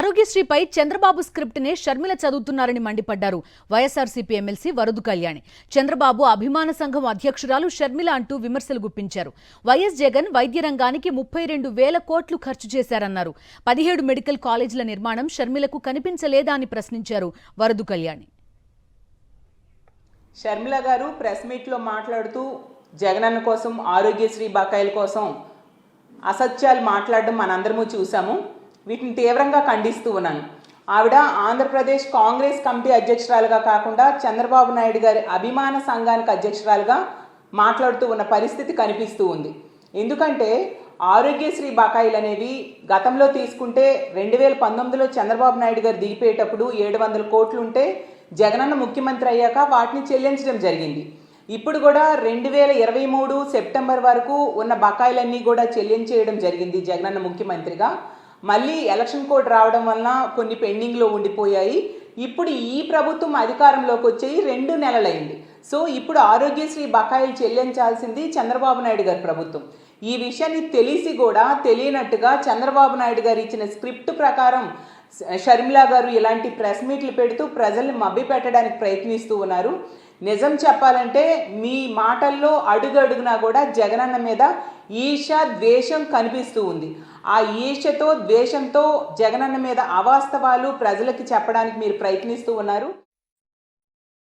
ఆరోగ్యశ్రీపై Chandrababu script నే షర్మిల చదువుతున్నారని మండిపడ్డారు YSRCP MLC వరదు Kalyani. Chandrababu అభిమాన సంఘం అధ్యక్షురాలు షర్మిల అంటూ విమర్శలు గుప్పించారు. వైఎస్ జగన్ వైద్య రంగానికి 32,000 కోట్లు ఖర్చు చేశారన్నారు. 17 మెడికల్ కాలేజీల నిర్మాణం షర్మిలకు కనిపించలేదా అని ప్రశ్నించారు వరదు కళ్యాణి. షర్మిల గారు ప్రెస్ మీట్లో మాట్లాడుతూ జగనన్న కోసం, ఆరోగ్యశ్రీ బకాయిల కోసం అసత్యాలు మాట్లాడడం మనందరము చూసాము. వీటిని తీవ్రంగా ఖండిస్తూ ఉన్నాను. ఆవిడ ఆంధ్రప్రదేశ్ కాంగ్రెస్ కమిటీ అధ్యక్షురాలుగా కాకుండా చంద్రబాబు నాయుడు గారి అభిమాన సంఘానికి అధ్యక్షురాలుగా మాట్లాడుతూ ఉన్న పరిస్థితి కనిపిస్తూ ఉంది. ఎందుకంటే ఆరోగ్యశ్రీ బకాయిలు అనేవి గతంలో తీసుకుంటే 2019లో చంద్రబాబు నాయుడు గారు దిగిపోయేటప్పుడు 700 కోట్లు ఉంటే జగనన్న ముఖ్యమంత్రి అయ్యాక వాటిని చెల్లించడం జరిగింది. ఇప్పుడు కూడా 2023 సెప్టెంబర్ వరకు ఉన్న బకాయిలన్నీ కూడా చెల్లించేయడం జరిగింది జగనన్న ముఖ్యమంత్రిగా. మళ్ళీ ఎలక్షన్ కోడ్ రావడం వలన కొన్ని పెండింగ్లో ఉండిపోయాయి. ఇప్పుడు ఈ ప్రభుత్వం అధికారంలోకి వచ్చి 2 నెలలైంది. సో ఇప్పుడు ఆరోగ్యశ్రీ బకాయిలు చెల్లించాల్సింది చంద్రబాబు నాయుడు గారి ప్రభుత్వం. ఈ విషయాన్ని తెలిసి కూడా తెలియనట్టుగా చంద్రబాబు నాయుడు గారు ఇచ్చిన స్క్రిప్ట్ ప్రకారం షర్మిల గారు ఇలాంటి ప్రెస్ మీట్లు పెడుతూ ప్రజల్ని మభ్యపెట్టడానికి ప్రయత్నిస్తూ ఉన్నారు. నిజం చెప్పాలంటే మీ మాటల్లో అడుగడుగునా కూడా జగనన్న మీద ఈర్ష, ద్వేషం కనిపిస్తూ ఉంది. ఆ ఈర్షతో, ద్వేషంతో జగనన్న మీద అవాస్తవాలు ప్రజలకి చెప్పడానికి మీరు ప్రయత్నిస్తూ ఉన్నారు.